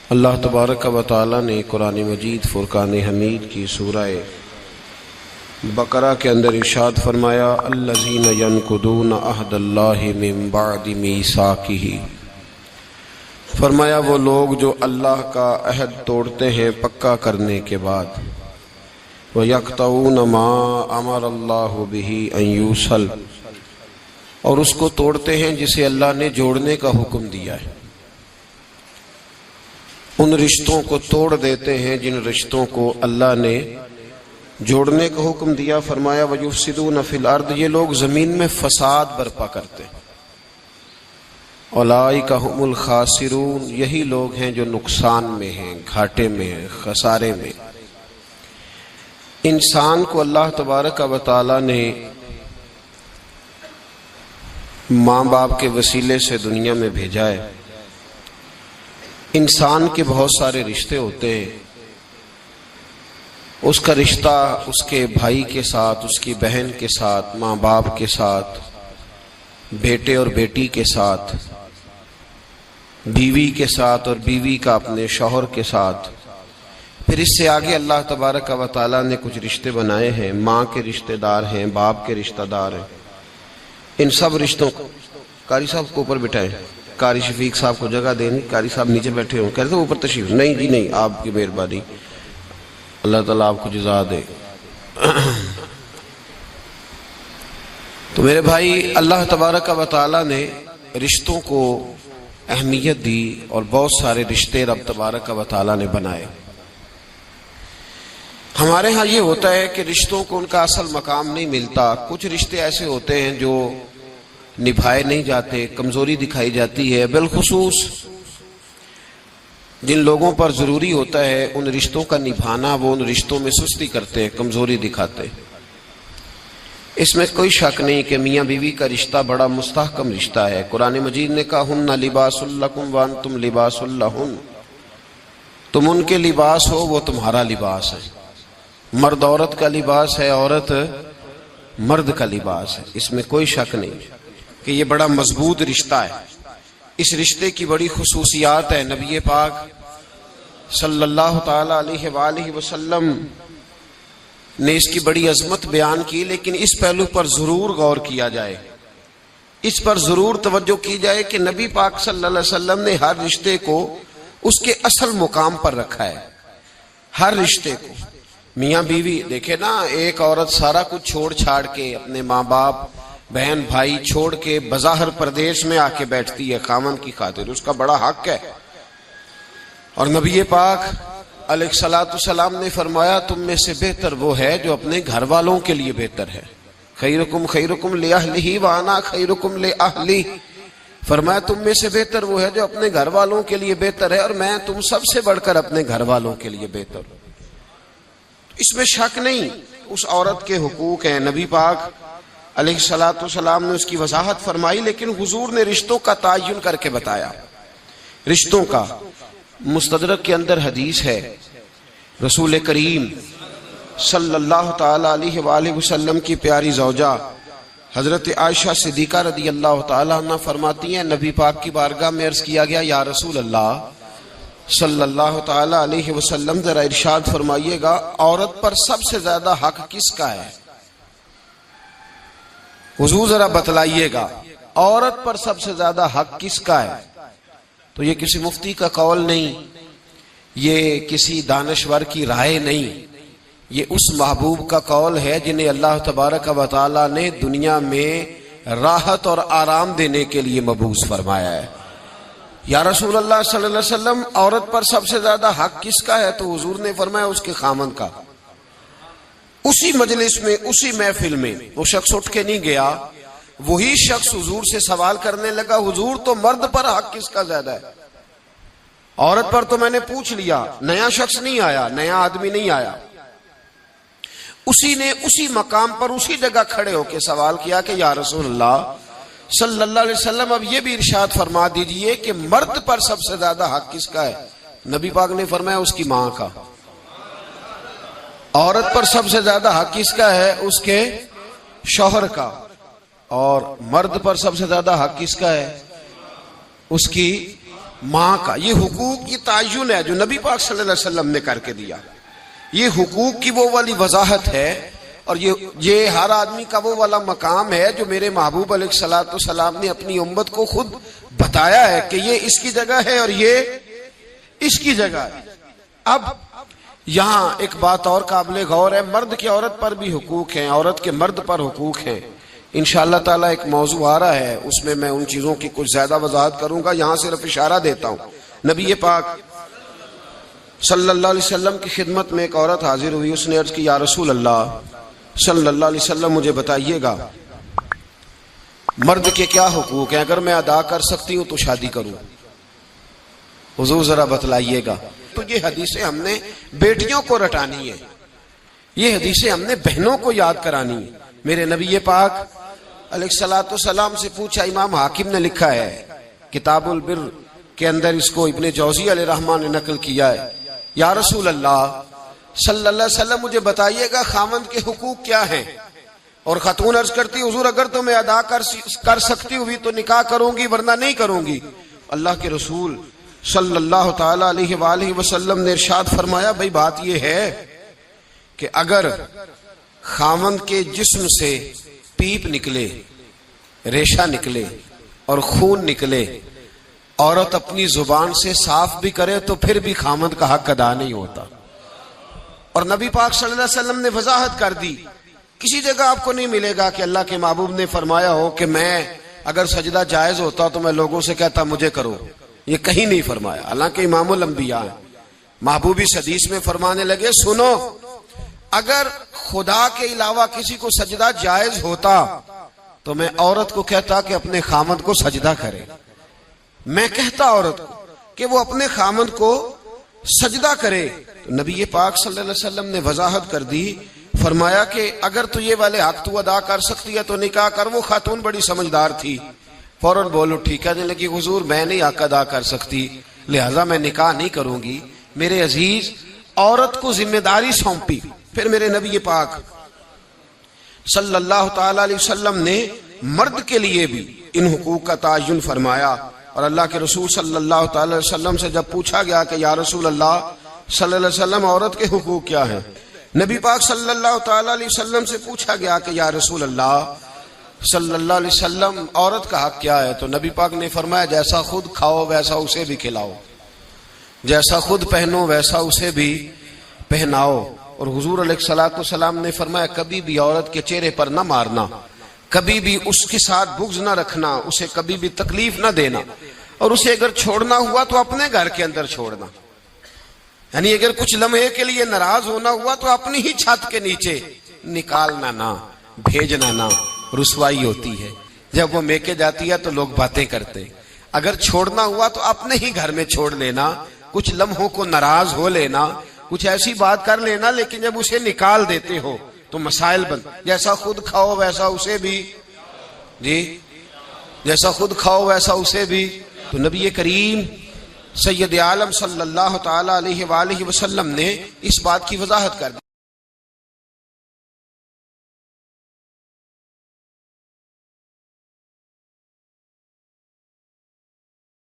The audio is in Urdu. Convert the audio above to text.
اللہ تبارک و تعالی نے قرآن مجید فرقان حمید کی سورہ بقرہ کے اندر ارشاد فرمایا الذین ینقضون عہد اللہ من بعد میثاقہ، فرمایا وہ لوگ جو اللہ کا عہد توڑتے ہیں پکا کرنے کے بعد، وَيَقْطَعُونَ مَا أَمَرَ اللَّهُ بِهِ أَن يُوصَلَ، اور اس کو توڑتے ہیں جسے اللہ نے جوڑنے کا حکم دیا ہے، ان رشتوں کو توڑ دیتے ہیں جن رشتوں کو اللہ نے جوڑنے کا حکم دیا۔ فرمایا وَيُفْسِدُونَ فِي الْأَرْضِ، یہ لوگ زمین میں فساد برپا کرتے ہیں۔ أُولَٰئِكَ هُمُ الْخَاسِرُونَ، یہی لوگ ہیں جو نقصان میں ہیں، گھاٹے میں ہیں، خسارے میں۔ انسان کو اللہ تبارک و تعالی نے ماں باپ کے وسیلے سے دنیا میں بھیجا ہے۔ انسان کے بہت سارے رشتے ہوتے ہیں، اس کا رشتہ اس کے بھائی کے ساتھ، اس کی بہن کے ساتھ، ماں باپ کے ساتھ، بیٹے اور بیٹی کے ساتھ، بیوی کے ساتھ اور بیوی کا اپنے شوہر کے ساتھ۔ پھر اس سے آگے اللہ تبارک و تعالیٰ نے کچھ رشتے بنائے ہیں، ماں کے رشتہ دار ہیں، باپ کے رشتہ دار ہیں۔ ان سب رشتوں کو قاری صاحب کو اوپر بٹھائیں، قاری شفیق صاحب کو جگہ دینی، قاری صاحب نیچے بیٹھے ہوں، کہتے ہیں اوپر تشریف نہیں جی نہیں، آپ کی مہربانی، اللہ تعالیٰ آپ کو جزا دے۔ تو میرے بھائی، اللہ تبارک و تعالیٰ نے رشتوں کو اہمیت دی اور بہت سارے رشتے رب تبارک و تعالیٰ نے بنائے۔ ہمارے ہاں یہ ہوتا ہے کہ رشتوں کو ان کا اصل مقام نہیں ملتا، کچھ رشتے ایسے ہوتے ہیں جو نبھائے نہیں جاتے، کمزوری دکھائی جاتی ہے، بالخصوص جن لوگوں پر ضروری ہوتا ہے ان رشتوں کا نبھانا، وہ ان رشتوں میں سستی کرتے ہیں، کمزوری دکھاتے ہیں۔ اس میں کوئی شک نہیں کہ میاں بیوی کا رشتہ بڑا مستحکم رشتہ ہے۔ قرآن مجید نے کہا ہن لباس لکم وانتم لباس لہن، تم ان کے لباس ہو، وہ تمہارا لباس ہے۔ مرد عورت کا لباس ہے، عورت مرد کا لباس ہے، اس میں کوئی شک نہیں کہ یہ بڑا مضبوط رشتہ ہے۔ اس رشتے کی بڑی خصوصیات ہے، نبی پاک صلی اللہ تعالی علیہ وآلہ وسلم نے اس کی بڑی عظمت بیان کی، لیکن اس پہلو پر ضرور غور کیا جائے، اس پر ضرور توجہ کی جائے کہ نبی پاک صلی اللہ علیہ وسلم نے ہر رشتے کو اس کے اصل مقام پر رکھا ہے۔ ہر رشتے کو، میاں بیوی دیکھے نا، ایک عورت سارا کچھ چھوڑ چھاڑ کے، اپنے ماں باپ بہن بھائی چھوڑ کے بظاہر پردیش میں آ کے بیٹھتی ہے خامن کی خاطر، اس کا بڑا حق ہے۔ اور نبی پاک علیہ الصلوۃ والسلام نے فرمایا تم میں سے بہتر وہ ہے جو اپنے گھر والوں کے لیے بہتر ہے۔ خیرکم خیرکم لأہلہ وانا خیرکم لأہلی، فرمایا تم میں سے بہتر وہ ہے جو اپنے گھر والوں کے لیے بہتر ہے، اور میں تم سب سے بڑھ کر اپنے گھر والوں کے لیے بہتر ہوں۔ اس میں شک نہیں، اس عورت کے حقوق ہیں، نبی پاک علیہ الصلوۃ والسلام نے اس کی وضاحت فرمائی، لیکن حضور نے رشتوں کا تعین کر کے بتایا۔ رشتوں کا مستدرک کے اندر حدیث ہے، رسول کریم صلی اللہ تعالی علیہ وآلہ وسلم کی پیاری زوجہ حضرت عائشہ صدیقہ رضی اللہ تعالی عنہ فرماتی ہیں نبی پاک کی بارگاہ میں عرض کیا گیا یا رسول اللہ صلی اللہ تعالی علیہ وسلم ذرا ارشاد فرمائیے گا عورت پر سب سے زیادہ حق کس کا ہے؟ حضور ذرا بتلائیے گا عورت پر سب سے زیادہ حق کس کا ہے؟ تو یہ کسی مفتی کا قول نہیں، یہ کسی دانشور کی رائے نہیں، یہ اس محبوب کا قول ہے جنہیں اللہ تبارک و تعالی نے دنیا میں راحت اور آرام دینے کے لیے مبعوث فرمایا ہے۔ یا رسول اللہ صلی اللہ علیہ وسلم عورت پر سب سے زیادہ حق کس کا ہے؟ تو حضور نے فرمایا اس کے خامن کا۔ اسی مجلس میں، اسی محفل میں وہ شخص اٹھ کے نہیں گیا، وہی شخص حضور سے سوال کرنے لگا حضور تو مرد پر حق کس کا زیادہ ہے؟ عورت پر تو میں نے پوچھ لیا، نیا شخص نہیں آیا، نیا آدمی نہیں آیا۔ اسی نے اسی مقام پر اسی جگہ کھڑے ہو کے سوال کیا کہ یا رسول اللہ صلی اللہ علیہ وسلم اب یہ بھی ارشاد فرما دیجئے کہ مرد پر سب سے زیادہ حق کس کا ہے؟ نبی پاک نے فرمایا اس کی ماں کا۔ عورت پر سب سے زیادہ حق کس کا ہے؟ اس کے شوہر کا۔ اور مرد پر سب سے زیادہ حق کس کا ہے؟ اس کی ماں کا یہ حقوق، یہ تعین ہے جو نبی پاک صلی اللہ علیہ وسلم نے کر کے دیا. یہ حقوق کی وہ والی وضاحت ہے، اور یہ ہر آدمی کا وہ والا مقام ہے جو میرے محبوب علیہ الصلوۃ والسلام نے اپنی امت کو خود بتایا ہے کہ یہ اس کی جگہ ہے اور یہ اس کی جگہ ہے. اب یہاں ایک بات اور قابل غور ہے، مرد کے عورت پر بھی حقوق ہیں، عورت کے مرد پر حقوق ہیں. انشاءاللہ تعالیٰ ایک موضوع آ رہا ہے، اس میں میں ان چیزوں کی کچھ زیادہ وضاحت کروں گا، یہاں صرف اشارہ دیتا ہوں. نبی پاک صلی اللہ علیہ وسلم کی خدمت میں ایک عورت حاضر ہوئی، اس نے عرض کی یا رسول اللہ صلی اللہ علیہ وسلم مجھے بتائیے گا مرد کے کیا حقوق ہیں، اگر میں ادا کر سکتی ہوں تو شادی کروں، حضور ذرا بتلائیے گا. تو یہ حدیثیں ہم نے بیٹیوں کو رٹانی ہے، یہ حدیثیں ہم نے بہنوں کو یاد کرانی ہے. میرے نبی پاک علیہ الصلوۃ والسلام سے پوچھا، امام حاکم نے لکھا ہے کتاب البر کے اندر، اس کو ابن جوزی علیہ الرحمٰن نے نقل کیا ہے، یا رسول اللہ صلی اللہ علیہ وسلم مجھے بتائیے گا خاوند کے حقوق کیا ہیں. اور خاتون عرض کرتی حضور اگر تو میں ادا کر سکتی ہوئی تو نکاح کروں گی ورنہ نہیں کروں گی. اللہ کے رسول صلی اللہ تعالی علیہ وآلہ وسلم نے ارشاد فرمایا، بھئی بات یہ ہے کہ اگر خاوند کے جسم سے پیپ نکلے، ریشہ نکلے اور خون نکلے، عورت اپنی زبان سے صاف بھی کرے تو پھر بھی خاوند کا حق ادا نہیں ہوتا. اور نبی پاک صلی اللہ علیہ وسلم نے وضاحت کر دی، کسی جگہ آپ کو نہیں ملے گا کہ اللہ کے محبوب نے فرمایا ہو کہ میں اگر سجدہ جائز ہوتا تو میں لوگوں سے کہتا مجھے کرو، یہ کہیں نہیں فرمایا. حالانکہ امام الانبیاء محبوبی حدیث میں فرمانے لگے سنو، اگر خدا کے علاوہ کسی کو سجدہ جائز ہوتا تو میں عورت کو کہتا کہ اپنے خامند کو سجدہ کرے، میں کہتا عورت کو کہ وہ اپنے خامند کو سجدہ کرے. تو نبی پاک صلی اللہ علیہ وسلم نے وضاحت کر دی، فرمایا کہ اگر تو یہ والے حق تو ادا کر سکتی ہے تو نکاح کر. وہ خاتون بڑی سمجھدار تھی، فوراً بولو ٹھیک ہے، لگی حضور میں نہیں حق ادا کر سکتی لہذا میں نکاح نہیں کروں گی. میرے عزیز عورت کو ذمہ داری سونپی. پھر میرے نبی پاک صلی اللہ تعالی علیہ وسلم نے مرد کے لیے بھی ان حقوق کا تعین فرمایا. اور اللہ کے رسول صلی اللہ تعالی علیہ وسلم سے جب پوچھا گیا کہ یا رسول اللہ صلی اللہ علیہ وسلم عورت کے حقوق کیا ہیں، نبی پاک صلی اللہ تعالی علیہ وسلم سے پوچھا گیا کہ یا رسول اللہ صلی اللہ علیہ وسلم عورت کا حق کیا ہے، تو نبی پاک نے فرمایا جیسا خود کھاؤ ویسا اسے بھی کھلاؤ، جیسا خود پہنو ویسا اسے بھی پہناؤ. اور حضور علیہ الصلوۃ والسلام نے فرمایا کبھی بھی عورت کے چہرے پر نہ مارنا، کبھی بھی اس کے ساتھ بغض نہ رکھنا، اسے کبھی بھی تکلیف نہ دینا، اور اسے اگر چھوڑنا ہوا تو اپنے گھر کے اندر چھوڑنا. یعنی اگر کچھ لمحے کے لیے ناراض ہونا ہوا تو اپنی ہی چھت کے نیچے، نکالنا نہ، بھیجنا نہ. رسوائی ہوتی ہے جب وہ میکے جاتی ہے تو لوگ باتیں کرتے. اگر چھوڑنا ہوا تو اپنے ہی گھر میں چھوڑ لینا، کچھ لمحوں کو ناراض ہو لینا، کچھ ایسی بات کر لینا، لیکن جب اسے نکال دیتے ہو تو مسائل بن. جیسا خود کھاؤ ویسا اسے بھی، جی جیسا خود کھاؤ ویسا اسے بھی. تو نبی کریم سید عالم صلی اللہ تعالی علیہ وآلہ وسلم نے اس بات کی وضاحت کر دی.